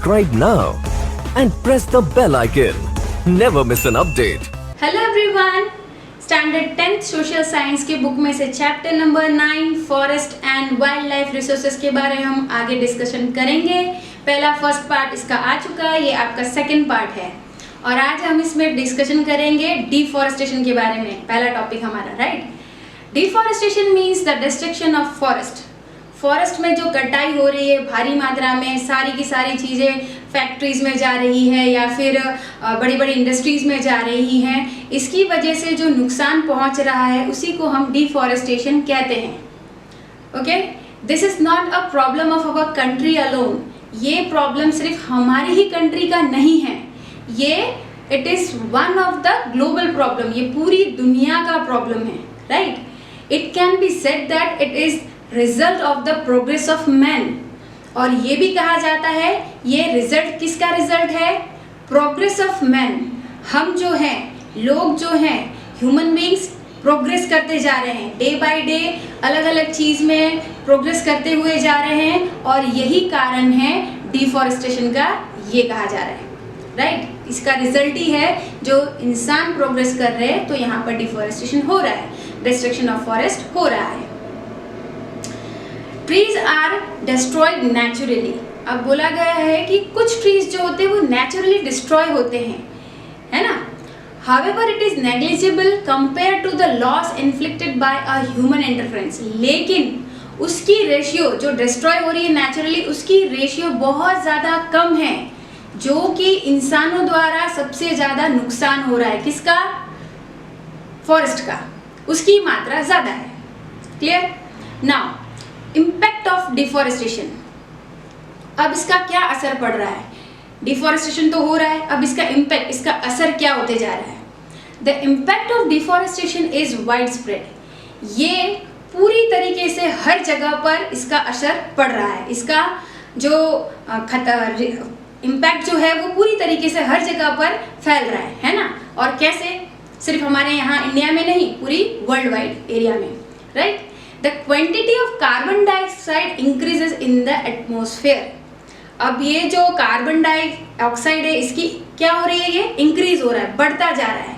subscribe now and press the bell icon. Never miss an update. Hello everyone, standard 10th social science के book में से chapter number 9 forest and wild life resources के बारे में हम आगे discussion करेंगे। पहला फर्स्ट पार्ट इसका आ चुका है, ये आपका सेकंड पार्ट है और आज हम इसमें डिस्कशन करेंगे डिफॉरेस्टेशन के बारे में। पहला टॉपिक हमारा right. Deforestation means the destruction of forest. Forest में जो कटाई हो रही है भारी मात्रा में, सारी की सारी चीज़ें फैक्ट्रीज में जा रही है या फिर बड़ी बड़ी इंडस्ट्रीज में जा रही हैं, इसकी वजह से जो नुकसान पहुंच रहा है उसी को हम डिफॉरेस्टेशन कहते हैं। Okay, this is not a problem of our country alone. ये प्रॉब्लम सिर्फ हमारी ही कंट्री का नहीं है, ये it is one of the global problem. ये पूरी दुनिया का प्रॉब्लम है right. It can be said that it is result of the progress of man. और ये भी कहा जाता है ये रिजल्ट किसका रिजल्ट है? Progress of man. हम जो हैं, लोग जो हैं, ह्यूमन बीइंग्स प्रोग्रेस करते जा रहे हैं, डे बाय डे अलग अलग चीज में प्रोग्रेस करते हुए जा रहे हैं और यही कारण है डिफॉरेस्टेशन का, ये कहा जा रहा है राइट। इसका रिजल्ट ही है जो इंसान प्रोग्रेस कर रहे हैं तो यहाँ पर डिफॉरेस्टेशन हो रहा है, डिस्ट्रक्शन ऑफ फॉरेस्ट हो रहा है। Trees are destroyed naturally. अब बोला गया है कि कुछ ट्रीज जो होते हैं वो नेचुरली डिस्ट्रॉय होते हैं, है ना। However it is negligible compare to the loss inflicted by a human interference. लेकिन उसकी रेशियो जो डिस्ट्रॉय हो रही है नेचुरली, उसकी रेशियो बहुत ज़्यादा कम है जो कि इंसानों द्वारा सबसे ज़्यादा नुकसान हो रहा है। किसका? फॉरेस्ट का, उसकी मात्रा ज़्यादा है। Clear? Now impact of deforestation. अब इसका क्या असर पड़ रहा है? डिफॉरेस्टेशन तो हो रहा है, अब इसका इम्पैक्ट, इसका असर क्या होते जा रहा है? The impact of deforestation is wide spread. ये पूरी तरीके से हर जगह पर इसका असर पड़ रहा है। इसका जो इम्पैक्ट जो है वो पूरी तरीके से हर जगह पर फैल रहा है ना। और कैसे? सिर्फ हमारे यहाँ इंडिया में नहीं, पूरी वर्ल्ड वाइड एरिया में right. The quantity of carbon dioxide increases in the atmosphere। अब ये जो कार्बन डाइऑक्साइड है इसकी क्या हो रही है? ये इंक्रीज हो रहा है, बढ़ता जा रहा है।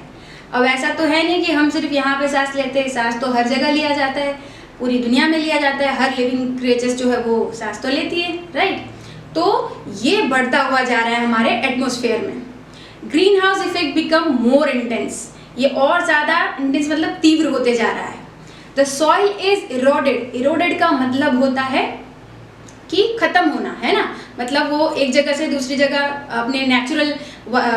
अब ऐसा तो है नहीं कि हम सिर्फ यहाँ पे सांस लेते हैं, सांस तो हर जगह लिया जाता है, पूरी दुनिया में लिया जाता है, हर लिविंग क्रिएचर्स जो है वो सांस तो लेती है राइट। तो ये बढ़ता हुआ जा रहा है हमारे एटमोसफेयर में। Green house effect become more intense. ये और ज़्यादा इंटेंस मतलब तीव्र होते जा रहा है। The soil is eroded। eroded का मतलब होता है कि खत्म होना, है ना। मतलब वो एक जगह से दूसरी जगह अपने नेचुरल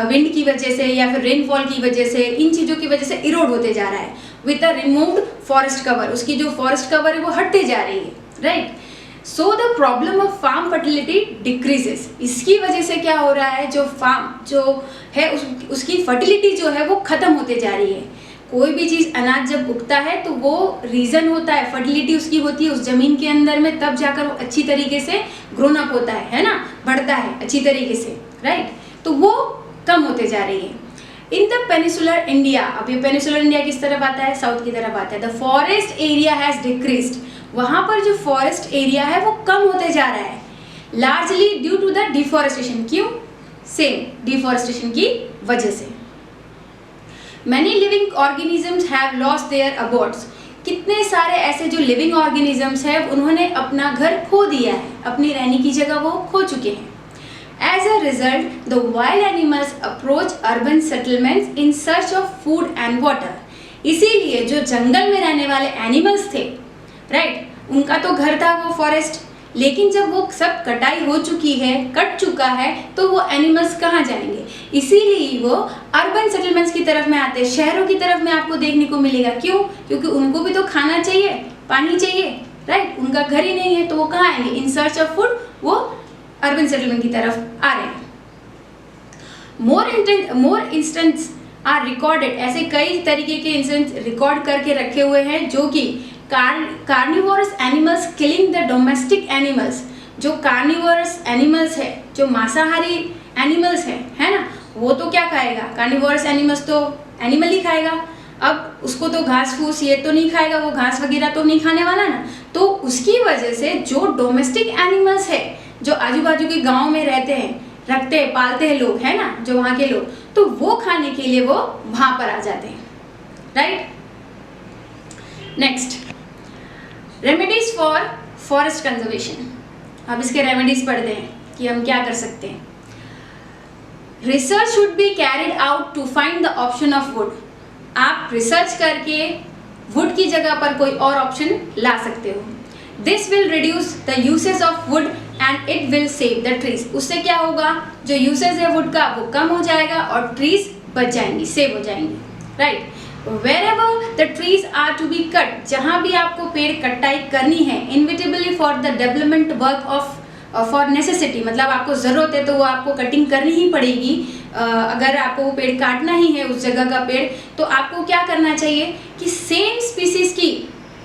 विंड की वजह से या फिर रेनफॉल की वजह से, इन चीज़ों की वजह से इरोड होते जा रहा है। With a removed forest cover, उसकी जो फॉरेस्ट कवर है वो हटते जा रही है right. So the problem of farm fertility decreases. इसकी वजह से क्या हो रहा है? जो फार्म जो है उसकी फर्टिलिटी जो है वो खत्म होते जा रही है। कोई भी चीज़, अनाज जब उगता है तो वो रीज़न होता है, फर्टिलिटी उसकी होती है उस जमीन के अंदर में, तब जाकर वो अच्छी तरीके से ग्रोन अप होता है ना, बढ़ता है अच्छी तरीके से राइट। तो वो कम होते जा रही है। इन द पेनिसुलर इंडिया, अब ये पेनिसुलर इंडिया किस तरफ आता है? साउथ की तरफ आता है। The forest area has decreased. वहाँ पर जो फॉरेस्ट एरिया है वो कम होते जा रहा है, largely due to the deforestation. क्यों? सेम डिफॉरेस्टेशन की वजह से। Many living organisms have lost their abodes। कितने सारे ऐसे जो लिविंग ऑर्गेनिजम्स हैं उन्होंने अपना घर खो दिया है, अपनी रहने की जगह वो खो चुके हैं। As a result, the wild animals approach urban settlements in search of food and water। इसीलिए जो जंगल में रहने वाले एनिमल्स थे राइट, उनका तो घर था वो फॉरेस्ट, लेकिन जब वो सब कटाई हो चुकी है, कट चुका है, तो वो एनिमल्स कहाँ जाएंगे? इसीलिए वो अर्बन सेटलमेंट्स की तरफ में आते हैं, शहरों की तरफ में आपको देखने को मिलेगा। क्यों? क्योंकि उनको भी तो खाना चाहिए, पानी चाहिए राइट। उनका घर ही नहीं है तो वो कहाँ आएंगे? इन सर्च ऑफ फूड वो अर्बन सेटलमेंट की तरफ आ रहे हैं। मोर इंस्टेंस आर रिकॉर्डेड। ऐसे कई तरीके के इंसिडेंट रिकॉर्ड करके रखे हुए हैं जो कि carnivorous animals killing the domestic animals. जो कार्निवोरस एनिमल्स है, जो मांसाहारी एनिमल्स है ना, वो तो क्या खाएगा? कार्निवोरस एनिमल्स तो एनिमल ही खाएगा। अब उसको तो घास फूस ये तो नहीं खाएगा, वो घास वगैरह तो नहीं खाने वाला ना। तो उसकी वजह से जो डोमेस्टिक एनिमल्स है, जो आजू बाजू के गांव में रहते हैं, रखते हैं, पालते हैं लोग, है ना, जो वहाँ के लोग, तो वो खाने के लिए वो वहाँ पर आ जाते हैं, right. Next, remedies for forest conservation. अब इसके रेमेडीज पढ़ते हैं कि हम क्या कर सकते हैं। Research should be carried out to find the option of wood. आप रिसर्च करके वुड की जगह पर कोई और ऑप्शन ला सकते हो। This will reduce the usage of wood and it will save the trees. उससे क्या होगा, जो यूसेज है वुड का वो कम हो जाएगा और ट्रीज बच जाएंगी, सेव हो जाएंगी, right. Wherever the trees are to be cut, जहाँ भी आपको पेड़ कटाई करनी है, inevitably for the development work of for necessity, मतलब आपको ज़रूरत है तो वो आपको कटिंग करनी ही पड़ेगी। अगर आपको वो पेड़ काटना ही है, उस जगह का पेड़, तो आपको क्या करना चाहिए कि सेम स्पीसीज की,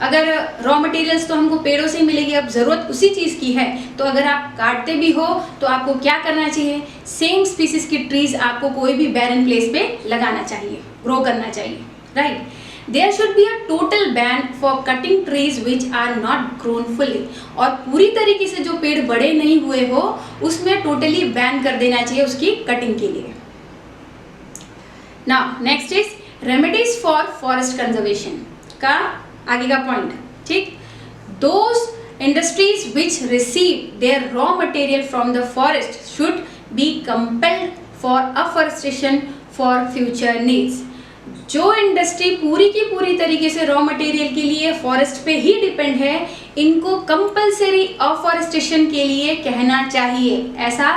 अगर रॉ मटेरियल्स तो हमको पेड़ों से ही मिलेगी, अब ज़रूरत उसी चीज़ की है, तो अगर आप काटते भी हो तो आपको क्या करना चाहिए, सेम स्पीसीज की ट्रीज आपको कोई भी बैरन प्लेस पे लगाना चाहिए, ग्रो करना चाहिए, right. There should be a total ban for cutting trees which are not grown fully, और पूरी तरीके से जो पेड़ बड़े नहीं हुए हो उसमें टोटली बैन कर देना चाहिए उसकी कटिंग के लिए। Now next is remedies for forest conservation का आगे का पॉइंट, ठीक। Those industries which receive their raw material from the forest should be compelled for afforestation for future needs। जो इंडस्ट्री पूरी की पूरी तरीके से रॉ मटेरियल के लिए फॉरेस्ट पे ही डिपेंड है, इनको कंपलसरी अफॉरेस्टेशन के लिए कहना चाहिए, ऐसा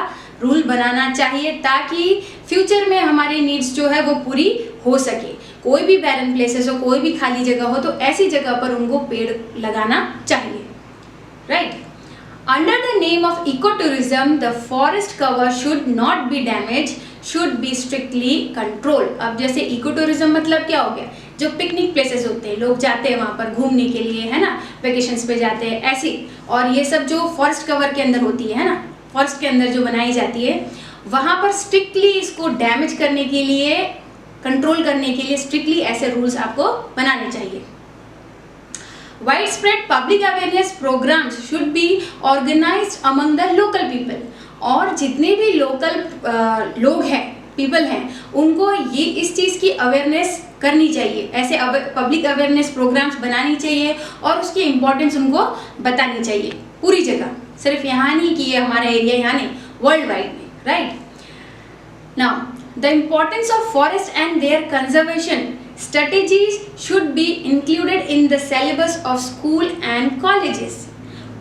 रूल बनाना चाहिए ताकि फ्यूचर में हमारी नीड्स जो है वो पूरी हो सके। कोई भी बैरन प्लेसेस हो, कोई भी खाली जगह हो, तो ऐसी जगह पर उनको पेड़ लगाना चाहिए, right. Under the name of eco tourism the forest cover should not be damage, should be strictly control. अब जैसे इको टूरिज्म मतलब क्या हो गया, जो पिकनिक प्लेसेस होते हैं, लोग जाते हैं वहाँ पर घूमने के लिए, है ना, वेकेशंस पे जाते हैं ऐसी, और ये सब जो फॉरेस्ट कवर के अंदर होती है ना, फॉरेस्ट के अंदर जो बनाई जाती है, वहाँ पर स्ट्रिक्टली इसको डैमेज करने के लिए, कंट्रोल करने के लिए स्ट्रिक्टली ऐसे रूल्स आपको बनाने चाहिए। Widespread public awareness programs should be organized among the local people, और जितने भी लोकल लोग हैं, पीपल हैं, उनको ये इस चीज़ की अवेयरनेस करनी चाहिए, ऐसे पब्लिक अवेयरनेस प्रोग्राम्स बनानी चाहिए और उसकी इम्पोर्टेंस उनको बतानी चाहिए पूरी जगह, सिर्फ यहाँ नहीं कि ये हमारा एरिया यहाँ नहीं, वर्ल्ड वाइड में, right. Now the importance of forest and their conservation strategies should be included in the syllabus of school and colleges।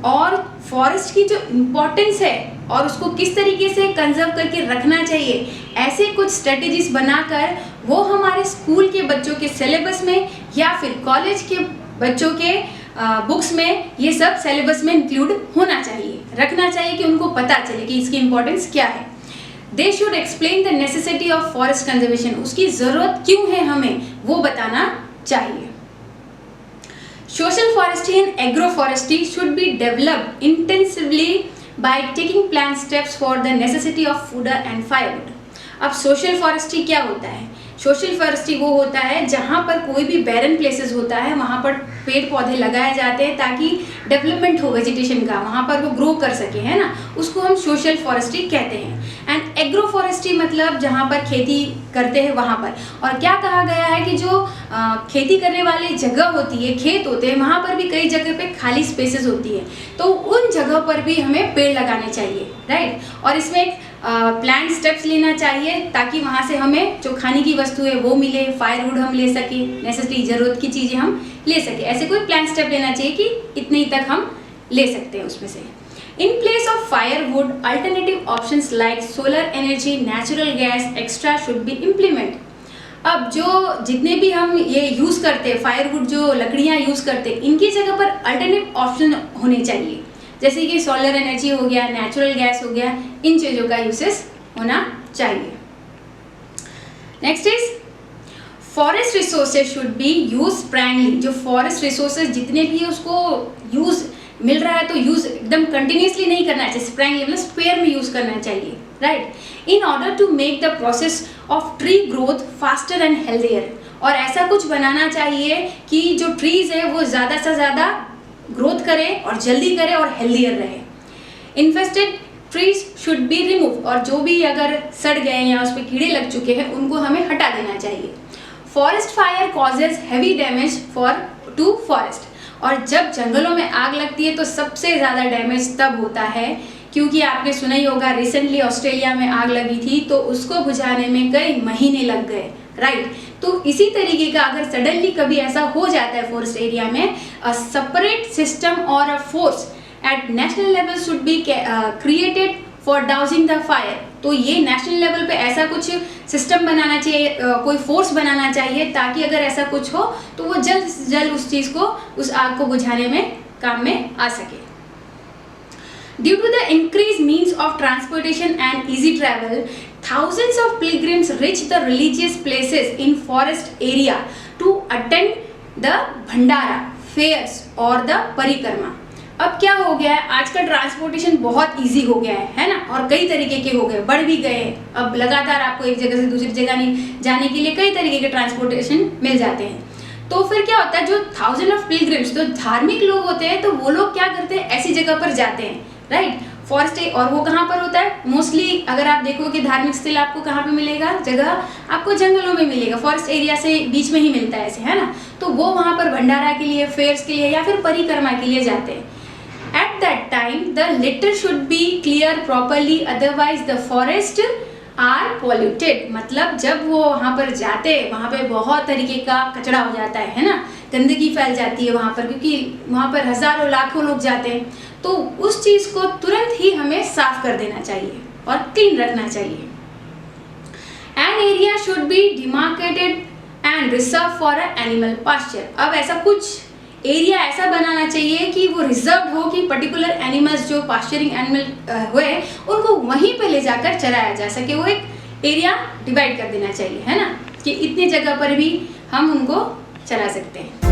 और फॉरेस्ट की जो इम्पोर्टेंस है और उसको किस तरीके से कंजर्व करके रखना चाहिए, ऐसे कुछ स्ट्रेटेजीज बनाकर वो हमारे स्कूल के बच्चों के सिलेबस में या फिर कॉलेज के बच्चों के बुक्स में, ये सब सिलेबस में इंक्लूड होना चाहिए, रखना चाहिए कि उनको पता चले कि इसकी इम्पोर्टेंस क्या है। They should explain the necessity of forest conservation, उसकी ज़रूरत क्यों है हमें, वो बताना चाहिए। Social forestry and agroforestry should be developed intensively by taking planned steps for the necessity of food and firewood। अब सोशल फॉरेस्ट्री क्या होता है, सोशल फॉरेस्ट्री वो होता है जहाँ पर कोई भी बैरन प्लेसेस होता है, वहाँ पर पेड़ पौधे लगाए जाते हैं ताकि डेवलपमेंट हो वेजिटेशन का, वहाँ पर वो ग्रो कर सके, है ना, उसको हम सोशल फॉरेस्ट्री कहते हैं। एंड एग्रो फॉरेस्ट्री मतलब जहाँ पर खेती करते हैं वहाँ पर, और क्या कहा गया है कि जो खेती करने वाली जगह होती है, खेत होते हैं, वहाँ पर भी कई जगह पे खाली स्पेसेस होती है, तो उन जगह पर भी हमें पेड़ लगाने चाहिए, राइट। और इसमें एक प्लान स्टेप्स लेना चाहिए ताकि वहाँ से हमें जो खाने की वस्तु है वो मिले, फायरवुड हम ले सके, नेसेसरी ज़रूरत की चीज़ें हम ले सके, ऐसे कोई प्लान स्टेप लेना चाहिए कि इतने ही तक हम ले सकते हैं उसमें से। In place of firewood, alternative options like solar energy, natural gas, extra should be implemented। अब जो जितने भी हम ये यूज़ करते हैं, फायरवुड जो लकड़ियाँ यूज़ करते हैं, इनकी जगह पर अल्टरनेटिव ऑप्शन होने चाहिए, जैसे कि सोलर एनर्जी हो गया, नेचुरल गैस हो गया, इन चीज़ों का यूसेस होना चाहिए। Next is forest resources should be use sparingly. जो फॉरेस्ट रिसोर्सेज जितने भी है उसको यूज़ मिल रहा है तो यूज़ एकदम कंटिन्यूसली नहीं करना चाहिए, स्प्रैंगली मतलब स्पेयर में यूज़ करना चाहिए, right. In order to make the process of tree growth faster and healthier, और ऐसा कुछ बनाना चाहिए कि जो ट्रीज है वो ज़्यादा से ज़्यादा ग्रोथ करे और जल्दी करे और हेल्दियर रहे। Infested trees should be remove, और जो भी अगर सड़ गए या उस पर कीड़े लग चुके हैं उनको हमें हटा देना चाहिए। Forest fire causes heavy damage to forest, और जब जंगलों में आग लगती है तो सबसे ज़्यादा डैमेज तब होता है, क्योंकि आपने सुना ही होगा रिसेंटली ऑस्ट्रेलिया में आग लगी थी तो उसको बुझाने में कई महीने लग गए, राइट। तो इसी तरीके का अगर सडनली कभी ऐसा हो जाता है फॉरेस्ट एरिया में, अ सेपरेट सिस्टम और a force at national level should be created for dowsing the fire. तो ये नेशनल लेवल पे ऐसा कुछ सिस्टम बनाना चाहिए, कोई फोर्स बनाना चाहिए, ताकि अगर ऐसा कुछ हो तो वो जल्द से जल्द उस चीज़ को, उस आग को बुझाने में काम में आ सके। Due to the increased means of transportation and easy travel, thousands of pilgrims reach the religious places in forest area to attend the Bhandara, fairs और the परिक्रमा। अब क्या हो गया है, आजकल ट्रांसपोर्टेशन बहुत इजी हो गया है ना, और कई तरीके के हो गए, बढ़ भी गए हैं। अब लगातार आपको एक जगह से दूसरी जगह नहीं जाने के लिए कई तरीके के ट्रांसपोर्टेशन मिल जाते हैं। तो फिर क्या होता है, जो थाउजेंड ऑफ पिलग्रिम्स, जो धार्मिक लोग होते हैं, तो वो लोग क्या करते हैं, ऐसी जगह पर जाते हैं, राइट, फॉरेस्ट। और वो कहाँ पर होता है मोस्टली, अगर आप देखो कि धार्मिक स्थल आपको कहाँ पे मिलेगा, जगह आपको जंगलों में मिलेगा, फॉरेस्ट एरिया से बीच में ही मिलता है ऐसे, है ना। तो वो वहाँ पर भंडारा के लिए, फेयर्स के लिए या फिर परिक्रमा के लिए जाते हैं। At that time, the litter should be clear properly, otherwise the forest are polluted। मतलब जब वो वहाँ पर जाते हैं, वहाँ पे बहुत तरीके का कचरा हो जाता है ना, गंदगी फैल जाती है वहाँ पर, क्योंकि वहाँ पर हजारों लाखों लोग जाते हैं। तो उस चीज़ को तुरंत ही हमें साफ कर देना चाहिए और क्लीन रखना चाहिए। An area should be demarcated and reserved for an animal pasture। अब ऐसा कुछ एरिया ऐसा बनाना चाहिए कि वो रिजर्व हो, कि पर्टिकुलर एनिमल्स जो पास्चरिंग एनिमल हुए उनको वहीं पे ले जाकर चराया जा सके। वो एक एरिया डिवाइड कर देना चाहिए, है ना, कि इतनी जगह पर भी हम उनको चरा सकते हैं।